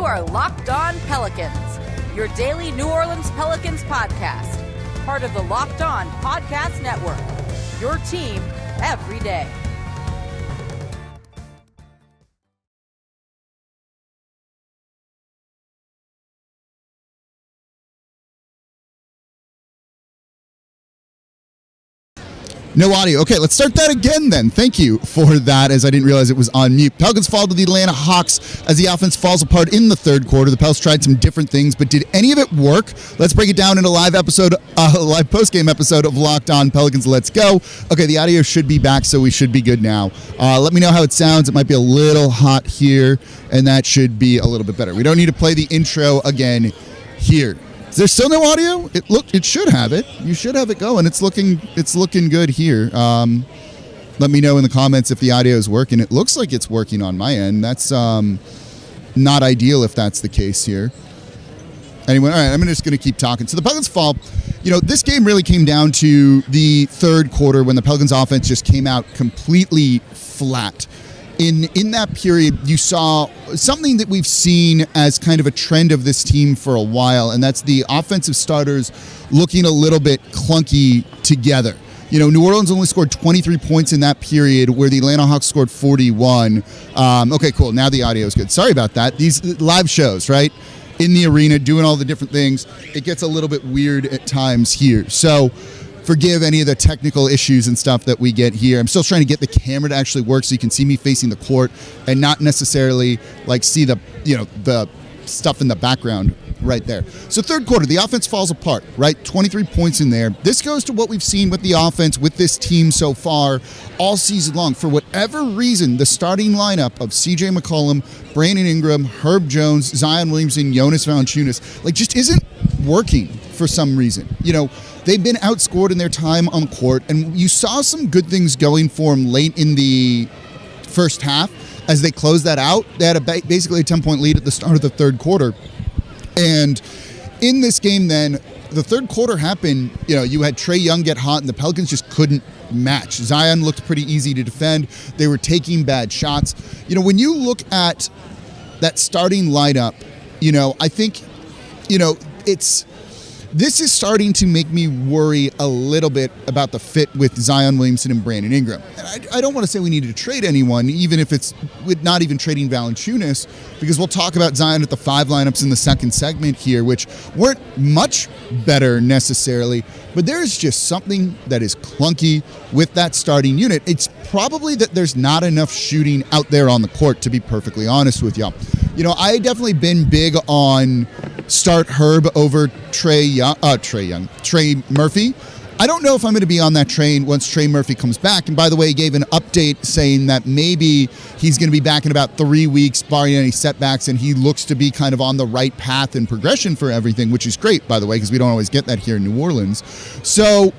You are Locked On Pelicans, your daily New Orleans Pelicans podcast. Part of the Locked On Podcast Network, your team every day. No audio. Okay, let's start that again then. Thank you for that, as I didn't realize it was on mute. Pelicans fall to the Atlanta Hawks as the offense falls apart in the third quarter. The Pels tried some different things, but did any of it work? Let's break it down in a live post-game episode of Locked On Pelicans. Let's go. Okay, the audio should be back, so we should be good now. Let me know how it sounds. It might be a little hot here, and that should be a little bit better. We don't need to play the intro again here. Is there still no audio? It should have it. You should have it going. It's looking good here. Let me know in the comments if the audio is working. It looks like it's working on my end. That's not ideal if that's the case here. Anyway, all right, I'm just going to keep talking. So the Pelicans fall. This game really came down to the third quarter when the Pelicans offense just came out completely flat. In that period, you saw something that we've seen as kind of a trend of this team for a while, and that's the offensive starters looking a little bit clunky together. New Orleans only scored 23 points in that period, where the Atlanta Hawks scored 41. Okay, cool. Now the audio is good. Sorry about that. These live shows, right? In the arena, doing all the different things, it gets a little bit weird at times here. So forgive any of the technical issues and stuff that we get here. I'm still trying to get the camera to actually work so you can see me facing the court and not necessarily see the stuff in the background right there. So third quarter, the offense falls apart, right? 23 points in there. This goes to what we've seen with the offense with this team so far all season long. For whatever reason, the starting lineup of CJ McCollum, Brandon Ingram, Herb Jones, Zion Williamson, Jonas Valanciunas, just isn't working for some reason. They've been outscored in their time on the court, and you saw some good things going for them late in the first half as they closed that out. They had basically a 10-point lead at the start of the third quarter. And in this game then, the third quarter happened, you had Trae Young get hot, and the Pelicans just couldn't match. Zion looked pretty easy to defend. They were taking bad shots. When you look at that starting lineup, I think, this is starting to make me worry a little bit about the fit with Zion Williamson and Brandon Ingram. And I don't want to say we need to trade anyone, even if it's with not even trading Valanciunas, because we'll talk about Zion at the 5 lineups in the second segment here, which weren't much better necessarily, but there's just something that is clunky with that starting unit. It's probably that there's not enough shooting out there on the court, to be perfectly honest with y'all. I definitely been big on start Herb over Trey Murphy. I don't know if I'm going to be on that train once Trey Murphy comes back. And by the way, he gave an update saying that maybe he's going to be back in about 3 weeks, barring any setbacks, and he looks to be kind of on the right path and progression for everything, which is great, by the way, because we don't always get that here in New Orleans. So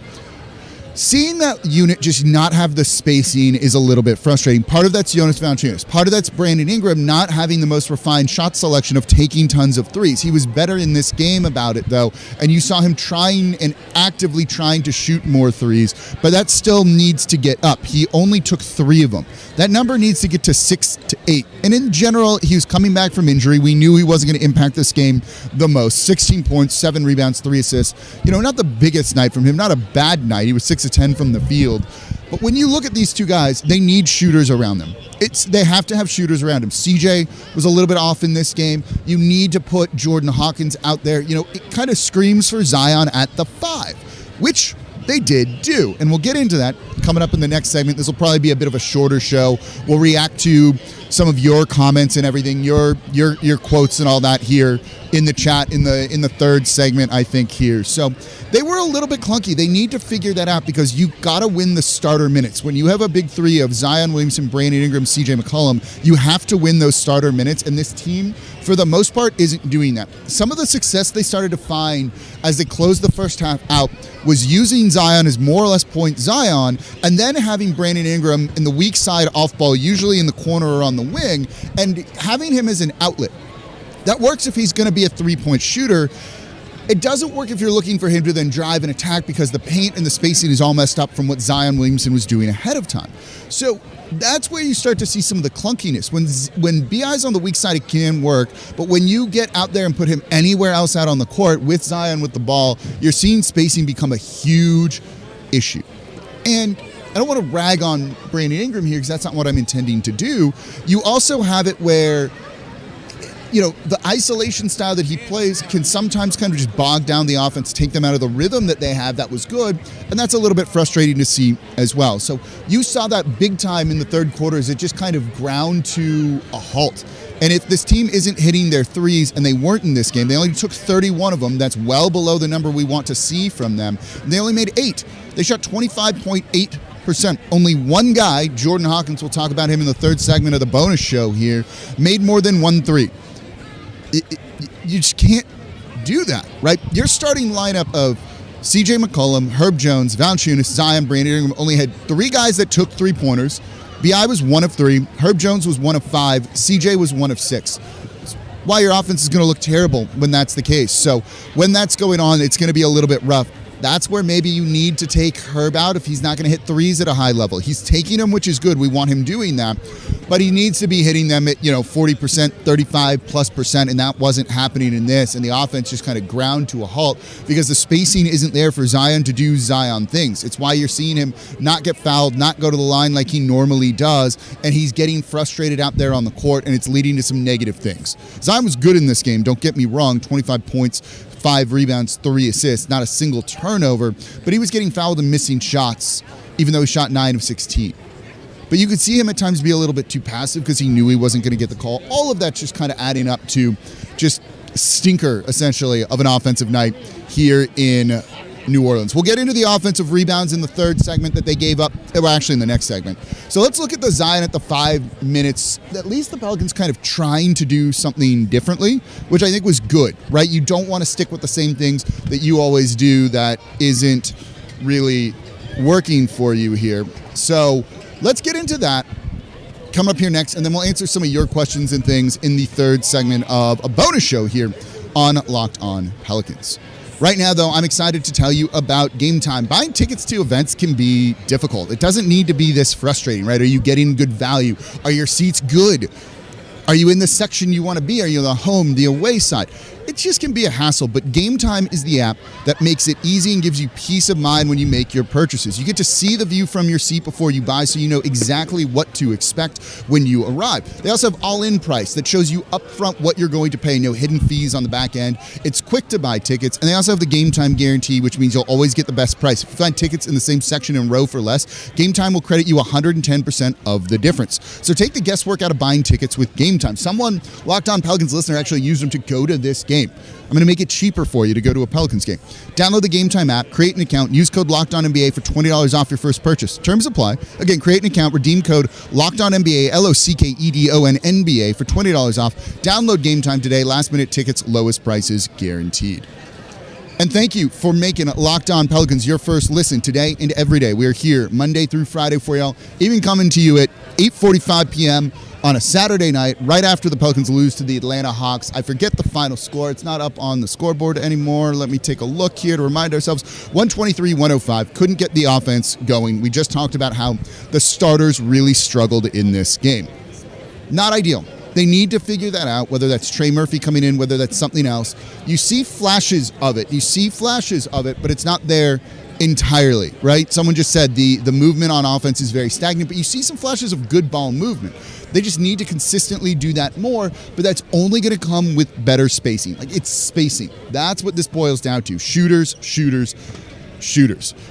seeing that unit just not have the spacing is a little bit frustrating. Part of that's Jonas Valanciunas. Part of that's Brandon Ingram not having the most refined shot selection of taking tons of threes. He was better in this game about it, though, and you saw him trying and actively trying to shoot more threes, but that still needs to get up. He only took 3 of them. That number needs to get to 6 to 8. And in general, he was coming back from injury. We knew he wasn't going to impact this game the most. 16 points, 7 rebounds, 3 assists. Not the biggest night from him, not a bad night. He was 6 of 10 from the field. But when you look at these two guys, they need shooters around them. They have to have shooters around him. CJ was a little bit off in this game. You need to put Jordan Hawkins out there. It kind of screams for Zion at the 5, which they did do. And we'll get into that coming up in the next segment. This will probably be a bit of a shorter show. We'll react to some of your comments and everything, your quotes and all that here in the chat in the third segment, I think, here. So they were a little bit clunky. They need to figure that out because you got to win the starter minutes. When you have a big 3 of Zion Williamson, Brandon Ingram, CJ McCollum, you have to win those starter minutes, and this team, for the most part, isn't doing that. Some of the success they started to find as they closed the first half out was using Zion as more or less point Zion, and then having Brandon Ingram in the weak side off ball, usually in the corner or on the wing, and having him as an outlet. That works if he's going to be a 3-point shooter. It doesn't work if you're looking for him to then drive and attack because the paint and the spacing is all messed up from what Zion Williamson was doing ahead of time. So that's where you start to see some of the clunkiness. When BI's on the weak side, it can work, but when you get out there and put him anywhere else out on the court with Zion with the ball, you're seeing spacing become a huge issue. And I don't want to rag on Brandon Ingram here because that's not what I'm intending to do. You also have it where, the isolation style that he plays can sometimes kind of just bog down the offense, take them out of the rhythm that they have that was good, and that's a little bit frustrating to see as well. So you saw that big time in the third quarter as it just kind of ground to a halt. And if this team isn't hitting their threes, and they weren't in this game, they only took 31 of them. That's well below the number we want to see from them. And they only made 8. They shot 25.8%. Only one guy, Jordan Hawkins, we'll talk about him in the third segment of the bonus show here, made more than 1 3. You just can't do that, right? Your starting lineup of CJ McCollum, Herb Jones, Valanciunas, Zion, Brandon Ingram only had 3 guys that took 3-pointers. BI was 1 of 3. Herb Jones was 1 of 5. CJ was 1 of 6. That's why your offense is going to look terrible when that's the case. So when that's going on, it's going to be a little bit rough. That's where maybe you need to take Herb out if he's not going to hit threes at a high level. He's taking them, which is good. We want him doing that. But he needs to be hitting them at, 40%, 35+%, and that wasn't happening in this. And the offense just kind of ground to a halt because the spacing isn't there for Zion to do Zion things. It's why you're seeing him not get fouled, not go to the line like he normally does, and he's getting frustrated out there on the court, and it's leading to some negative things. Zion was good in this game, don't get me wrong, 25 points, 5 rebounds, 3 assists, not a single turnover, but he was getting fouled and missing shots, even though he shot 9 of 16. But you could see him at times be a little bit too passive because he knew he wasn't going to get the call. All of that's just kind of adding up to just stinker, essentially, of an offensive night here in New Orleans. We'll get into the offensive rebounds in the third segment that they gave up. Well, actually in the next segment. So let's look at the Zion at the 5 minutes. At least the Pelicans kind of trying to do something differently, which I think was good, right? You don't want to stick with the same things that you always do that isn't really working for you here. So let's get into that coming up here next, and then we'll answer some of your questions and things in the third segment of a bonus show here on Locked On Pelicans. Right now, though, I'm excited to tell you about Game Time. Buying tickets to events can be difficult. It doesn't need to be this frustrating, right? Are you getting good value? Are your seats good? Are you in the section you want to be? Are you on the home, the away side? It just can be a hassle, but Game Time is the app that makes it easy and gives you peace of mind when you make your purchases. You get to see the view from your seat before you buy, so you know exactly what to expect when you arrive. They also have all-in price that shows you upfront what you're going to pay, no hidden fees on the back end. It's quick to buy tickets, and they also have the Game Time guarantee, which means you'll always get the best price. If you find tickets in the same section and row for less, Game Time will credit you 110% of the difference. So take the guesswork out of buying tickets with Game Time. Someone, Locked On Pelicans listener, actually used them to go to this game. I'm going to make it cheaper for you to go to a Pelicans game. Download the Game Time app, create an account, use code LOCKEDONNBA for $20 off your first purchase. Terms apply. Again, create an account, redeem code LOCKEDONNBA, LOCKEDONNBA for $20 off. Download Game Time today. Last minute tickets, lowest prices guaranteed. And thank you for making Locked On Pelicans your first listen today and every day. We are here Monday through Friday for y'all, even coming to you at 8:45 p.m. on a Saturday night, right after the Pelicans lose to the Atlanta Hawks. I forget the final score. It's not up on the scoreboard anymore. Let me take a look here to remind ourselves. 123-105. Couldn't get the offense going. We just talked about how the starters really struggled in this game. Not ideal. They need to figure that out, whether that's Trey Murphy coming in, whether that's something else. You see flashes of it. But it's not there entirely, right? Someone just said the movement on offense is very stagnant, but you see some flashes of good ball movement. They just need to consistently do that more, but that's only going to come with better spacing. Like, it's spacing. That's what this boils down to. Shooters.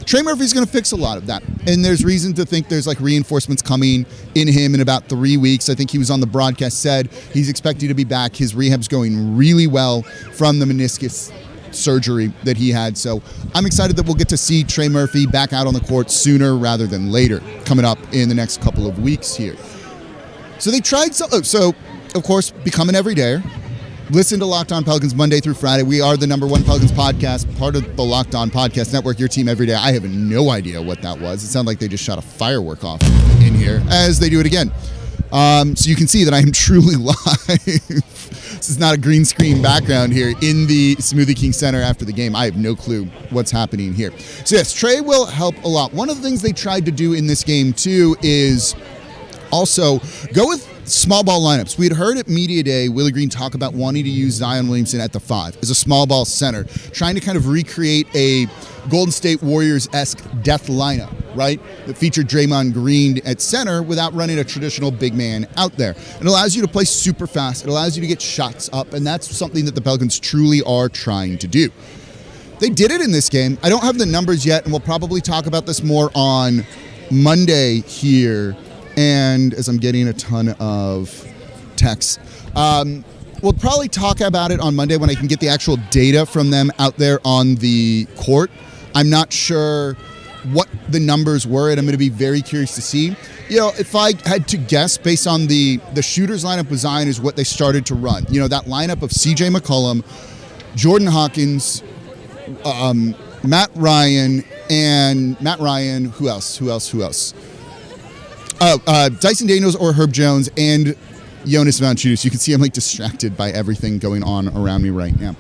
Trey Murphy's going to fix a lot of that, and there's reason to think there's reinforcements coming in him in about 3 weeks. I think he was on the broadcast, said he's expecting to be back. His rehab's going really well from the meniscus surgery that he had. So I'm excited that we'll get to see Trey Murphy back out on the court sooner rather than later, coming up in the next couple of weeks here. So they tried, so of course, become an everydayer. Listen to Locked On Pelicans Monday through Friday. We are the #1 Pelicans podcast, part of the Locked On Podcast Network, your team every day. I have no idea what that was. It sounded like they just shot a firework off in here, as they do it again. So you can see that I am truly live. This is not a green screen background here in the Smoothie King Center after the game. I have no clue what's happening here. So yes, Trey will help a lot. One of the things they tried to do in this game too is Also, go with small ball lineups. We had heard at Media Day Willie Green talk about wanting to use Zion Williamson at the 5 as a small ball center, trying to kind of recreate a Golden State Warriors-esque death lineup, right? That featured Draymond Green at center without running a traditional big man out there. It allows you to play super fast. It allows you to get shots up, and that's something that the Pelicans truly are trying to do. They did it in this game. I don't have the numbers yet, and we'll probably talk about this more on Monday here. And as I'm getting a ton of texts, we'll probably talk about it on Monday when I can get the actual data from them out there on the court. I'm not sure what the numbers were, and I'm going to be very curious to see. If I had to guess based on the shooters lineup with Zion is what they started to run. That lineup of C.J. McCollum, Jordan Hawkins, Matt Ryan, who else? Dyson Daniels or Herb Jones and Jonas Valanciunas. You can see I'm distracted by everything going on around me right now.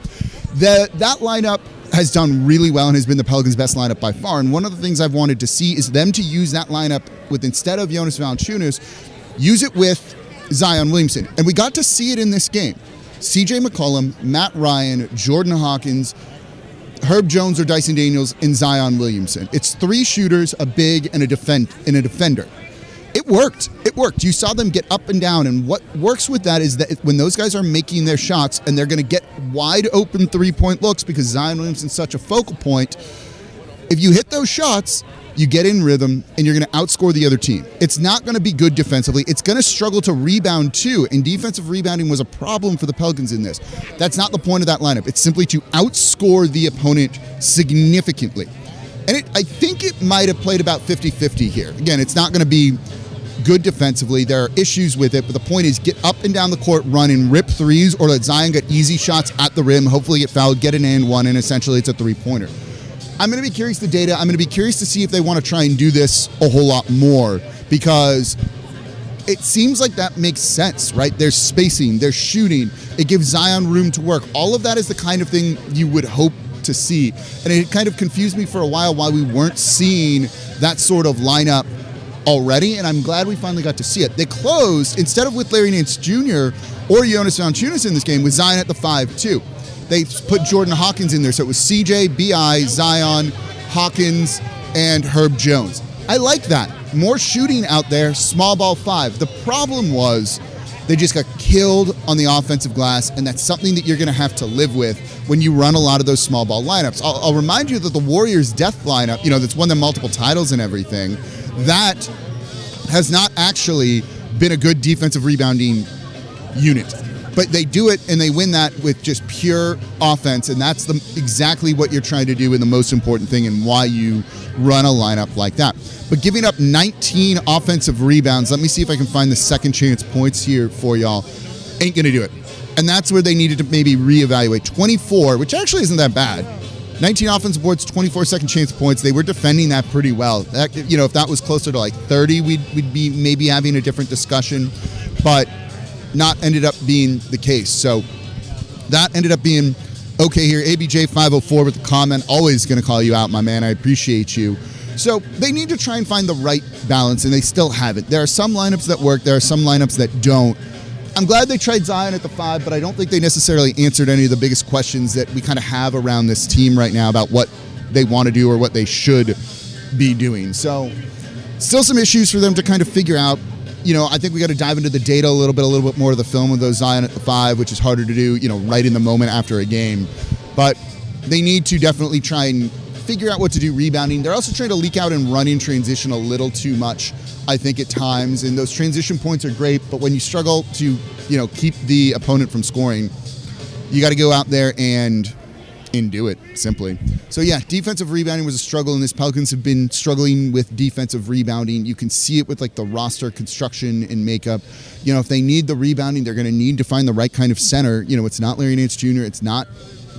That lineup has done really well and has been the Pelicans' best lineup by far. And one of the things I've wanted to see is them to use that lineup with, instead of Jonas Valanciunas, use it with Zion Williamson. And we got to see it in this game. C.J. McCollum, Matt Ryan, Jordan Hawkins, Herb Jones or Dyson Daniels, and Zion Williamson. It's 3 shooters, a big, and a defender. It worked. You saw them get up and down, and what works with that is that when those guys are making their shots and they're going to get wide open 3-point looks because Zion Williamson's such a focal point, if you hit those shots, you get in rhythm and you're going to outscore the other team. It's not going to be good defensively. It's going to struggle to rebound too, and defensive rebounding was a problem for the Pelicans in this. That's not the point of that lineup. It's simply to outscore the opponent significantly. And I think it might have played about 50-50 here. Again, it's not going to be good defensively. There are issues with it, but the point is get up and down the court, run and rip threes, or let Zion get easy shots at the rim, hopefully get fouled, get an and one, and essentially it's a 3-pointer. I'm going to be curious the data. I'm going to be curious to see if they want to try and do this a whole lot more, because it seems like that makes sense, right? There's spacing, there's shooting. It gives Zion room to work. All of that is the kind of thing you would hope to see. And it kind of confused me for a while why we weren't seeing that sort of lineup already, and I'm glad we finally got to see it. They closed, instead of with Larry Nance Jr. or Jonas Valanciunas in this game, with Zion at the 5 too. They put Jordan Hawkins in there, so it was CJ, BI, Zion, Hawkins, and Herb Jones. I like that. More shooting out there, small ball 5. The problem was they just got killed on the offensive glass, and that's something that you're going to have to live with when you run a lot of those small ball lineups. I'll remind you that the Warriors' death lineup, that's won them multiple titles and everything, that has not actually been a good defensive rebounding unit. But they do it, and they win that with just pure offense, and that's exactly what you're trying to do, and the most important thing, and why you run a lineup like that. But giving up 19 offensive rebounds, let me see if I can find the second chance points here for y'all, ain't going to do it. And that's where they needed to maybe reevaluate. 24, which actually isn't that bad. 19 offensive boards, 24 second chance points. They were defending that pretty well. That, if that was closer to 30, we'd be maybe having a different discussion, but not ended up being the case. So that ended up being okay here. ABJ504 with the comment. Always going to call you out, my man. I appreciate you. So they need to try and find the right balance, and they still haven't. There are some lineups that work. There are some lineups that don't. I'm glad they tried Zion at the 5, but I don't think they necessarily answered any of the biggest questions that we kind of have around this team right now about what they want to do or what they should be doing. So still some issues for them to kind of figure out. I think we got to dive into the data a little bit more of the film with those Zion at the 5, which is harder to do, right in the moment after a game. But they need to definitely try and figure out what to do rebounding. They're also trying to leak out and run in transition a little too much, I think, at times. And those transition points are great, but when you struggle to, keep the opponent from scoring, you got to go out there and do it, simply. So yeah, defensive rebounding was a struggle, and this Pelicans have been struggling with defensive rebounding. You can see it with the roster construction and makeup. If they need the rebounding, they're going to need to find the right kind of center. It's not Larry Nance Jr., it's not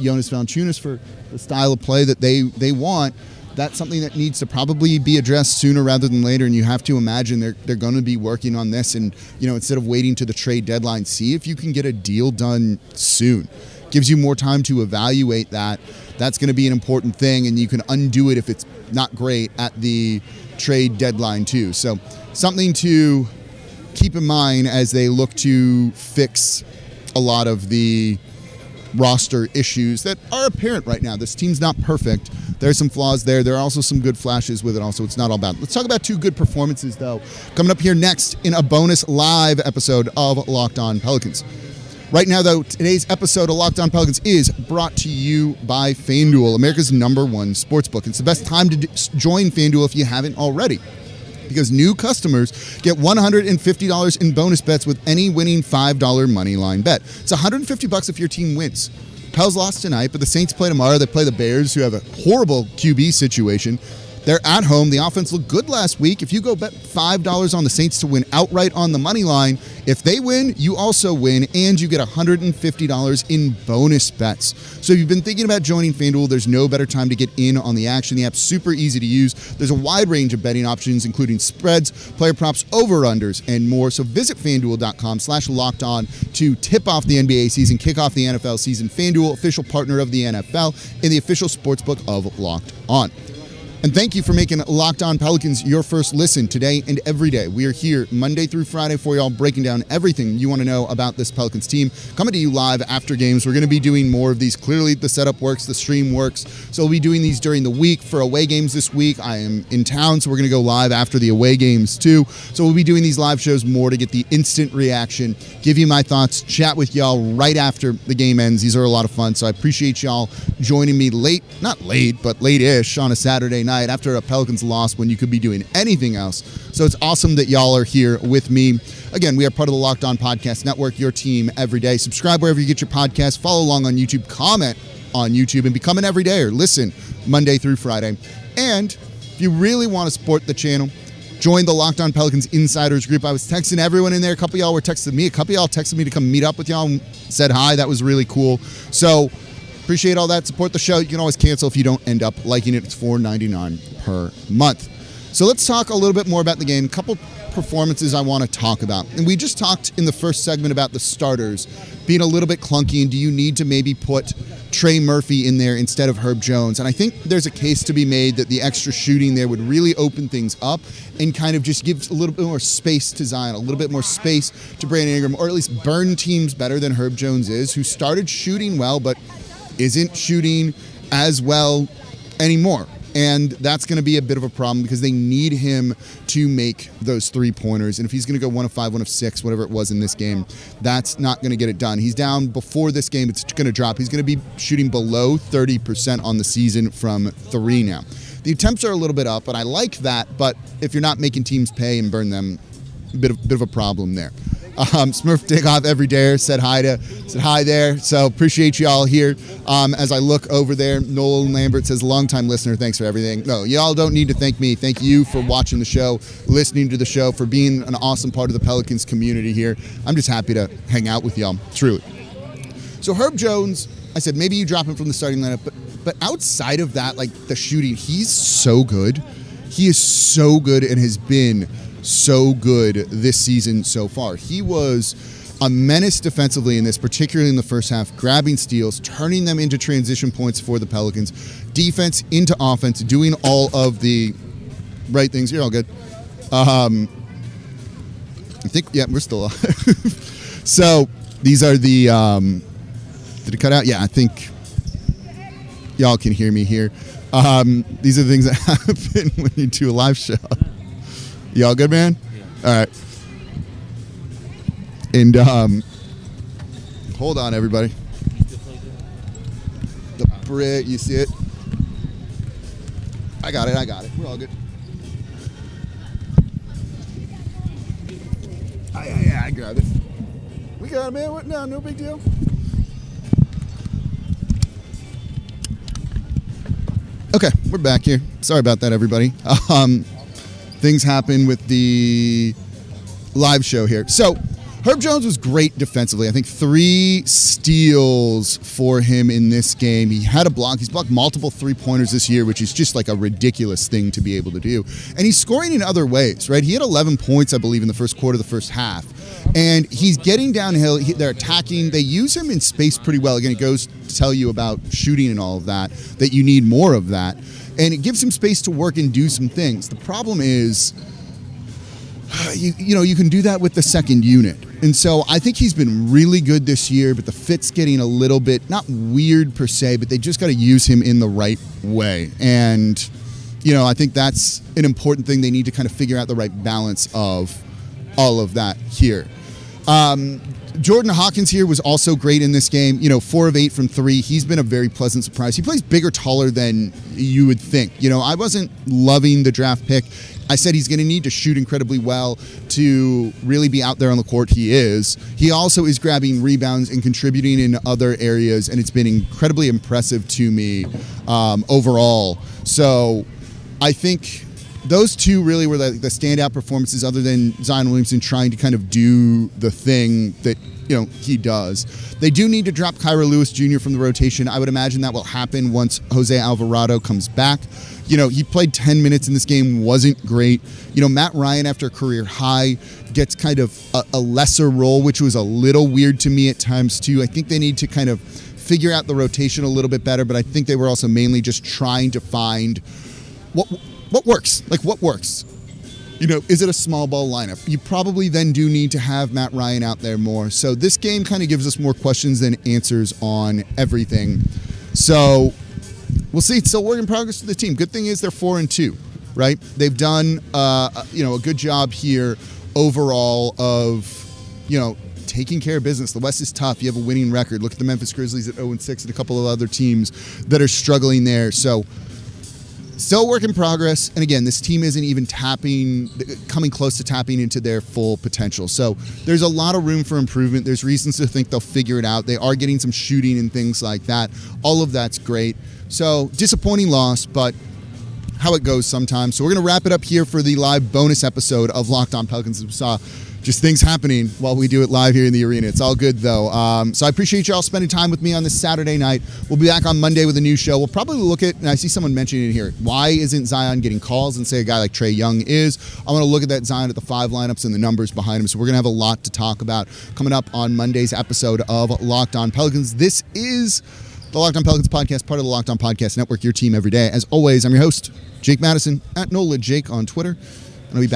Jonas Valanciunas for the style of play that they want. That's something that needs to probably be addressed sooner rather than later, and you have to imagine they're going to be working on this, and instead of waiting to the trade deadline, see if you can get a deal done soon. Gives you more time to evaluate that. That's going to be an important thing, and you can undo it if it's not great at the trade deadline too. So something to keep in mind as they look to fix a lot of the roster issues that are apparent right now. This team's not perfect. There's some flaws there. There are also some good flashes with it also. It's not all bad. Let's talk about two good performances, though, coming up here next in a bonus live episode of Locked On Pelicans. Right now, though, today's episode of Locked On Pelicans is brought to you by FanDuel, America's #1 sportsbook. It's the best time to join FanDuel if you haven't already, because new customers get $150 in bonus bets with any winning $5 moneyline bet. It's $150 if your team wins. Pels lost tonight, but the Saints play tomorrow. They play the Bears, who have a horrible QB situation. They're at home. The offense looked good last week. If you go bet $5 on the Saints to win outright on the money line, if they win, you also win, and you get $150 in bonus bets. So if you've been thinking about joining FanDuel, there's no better time to get in on the action. The app's super easy to use. There's a wide range of betting options, including spreads, player props, over-unders, and more. So visit FanDuel.com/lockedon to tip off the NBA season, kick off the NFL season. FanDuel, official partner of the NFL, and the official sportsbook of Locked On. And thank you for making Locked On Pelicans your first listen today and every day. We are here Monday through Friday for y'all, breaking down everything you want to know about this Pelicans team. Coming to you live after games. We're going to be doing more of these. Clearly, the setup works, the stream works. So we'll be doing these during the week. For away games this week, I am in town, so we're going to go live after the away games too. So we'll be doing these live shows more to get the instant reaction, give you my thoughts, chat with y'all right after the game ends. These are a lot of fun, so I appreciate y'all joining me not late, but late-ish on a Saturday night after a Pelicans loss when you could be doing anything else. So it's awesome that y'all are here with me. Again, we are part of the Locked On Podcast Network, your team every day. Subscribe wherever you get your podcasts. Follow along on YouTube. Comment on YouTube and become an everydayer. Listen Monday through Friday. And if you really want to support the channel, join the Locked On Pelicans Insiders group. I was texting everyone in there. A couple of y'all were texting me. A couple of y'all texted me to come meet up with y'all and said hi. That was really cool. So appreciate all that. Support the show. You can always cancel if you don't end up liking it. It's $4.99 per month. So let's talk a little bit more about the game. A couple performances I want to talk about. And we just talked in the first segment about the starters being a little bit clunky, and do you need to maybe put Trey Murphy in there instead of Herb Jones? And I think there's a case to be made that the extra shooting there would really open things up and kind of just give a little bit more space to Zion, a little bit more space to Brandon Ingram, or at least burn teams better than Herb Jones is, who started shooting well but isn't shooting as well anymore. And that's going to be a bit of a problem because they need him to make those three-pointers. And if he's going to go 1 of 5, 1 of 6, whatever it was in this game, that's not going to get it done. He's down before this game. It's going to drop. He's going to be shooting below 30% on the season from 3 now. The attempts are a little bit up, and I like that. But if you're not making teams pay and burn them, a bit of a problem there. Smurf Takeoff every day said hi there. So appreciate you all here. As I look over there, Noel Lambert says, longtime listener, thanks for everything. No, y'all don't need to thank me. Thank you for watching the show, listening to the show, for being an awesome part of the Pelicans community here. I'm just happy to hang out with y'all, truly. So Herb Jones, I said maybe you drop him from the starting lineup, but outside of that, like the shooting, he's so good. He is so good and has been so good this season so far. He was a menace defensively in this, particularly in the first half, grabbing steals, turning them into transition points for the Pelicans, defense into offense, doing all of the right things. You're all good. I think, yeah, we're still on. So these are the, did it cut out? Yeah, I think y'all can hear me here. These are the things that happen when you do a live show. Y'all good, man? Yeah. All right. And hold on, everybody. The brick, you see it? I got it. We're all good. I grabbed it. We got it, man. What now? No big deal. Okay, we're back here. Sorry about that, everybody. Things happen with the live show here. So Herb Jones was great defensively. I think 3 steals for him in this game. He had a block. He's blocked multiple three-pointers this year, which is just like a ridiculous thing to be able to do. And he's scoring in other ways, right? He had 11 points, I believe, in the first quarter of the first half. And he's getting downhill. They're attacking. They use him in space pretty well. Again, it goes to tell you about shooting and all of that you need more of that. And it gives him space to work and do some things. The problem is you can do that with the second unit. And so I think he's been really good this year, but the fit's getting a little bit, not weird per se, but they just got to use him in the right way. And, I think that's an important thing. They need to kind of figure out the right balance of all of that here. Jordan Hawkins here was also great in this game. 4 of 8 from 3. He's been a very pleasant surprise. He plays bigger, taller than you would think. I wasn't loving the draft pick. I said he's going to need to shoot incredibly well to really be out there on the court. He is. He also is grabbing rebounds and contributing in other areas, and it's been incredibly impressive to me overall. So I think those two really were the standout performances, other than Zion Williamson trying to kind of do the thing that he does. They do need to drop Kyra Lewis Jr. from the rotation. I would imagine that will happen once Jose Alvarado comes back. He played 10 minutes in this game, wasn't great. Matt Ryan, after a career high, gets kind of a lesser role, which was a little weird to me at times too. I think they need to kind of figure out the rotation a little bit better, but I think they were also mainly just trying to find what works. Like, what works? Is it a small ball lineup? You probably then do need to have Matt Ryan out there more. So this game kind of gives us more questions than answers on everything. So we'll see. It's still work in progress for the team. Good thing is they're 4-2, right? They've done a good job here overall of taking care of business. The West is tough. You have a winning record. Look at the Memphis Grizzlies at 0-6 and a couple of other teams that are struggling there. So still work in progress. And again, this team isn't even coming close to tapping into their full potential. So there's a lot of room for improvement. There's reasons to think they'll figure it out. They are getting some shooting and things like that. All of that's great. So disappointing loss, but how it goes sometimes. So we're going to wrap it up here for the live bonus episode of Locked On Pelicans. We saw just things happening while we do it live here in the arena. It's all good, though. So I appreciate you all spending time with me on this Saturday night. We'll be back on Monday with a new show. We'll probably look at, and I see someone mentioning it here, why isn't Zion getting calls, and say a guy like Trae Young is. I want to look at that Zion at the 5 lineups and the numbers behind him. So we're going to have a lot to talk about coming up on Monday's episode of Locked On Pelicans. This is the Locked On Pelicans podcast, part of the Locked On Podcast Network, your team every day. As always, I'm your host, Jake Madison, at NOLA Jake on Twitter. And I'll be back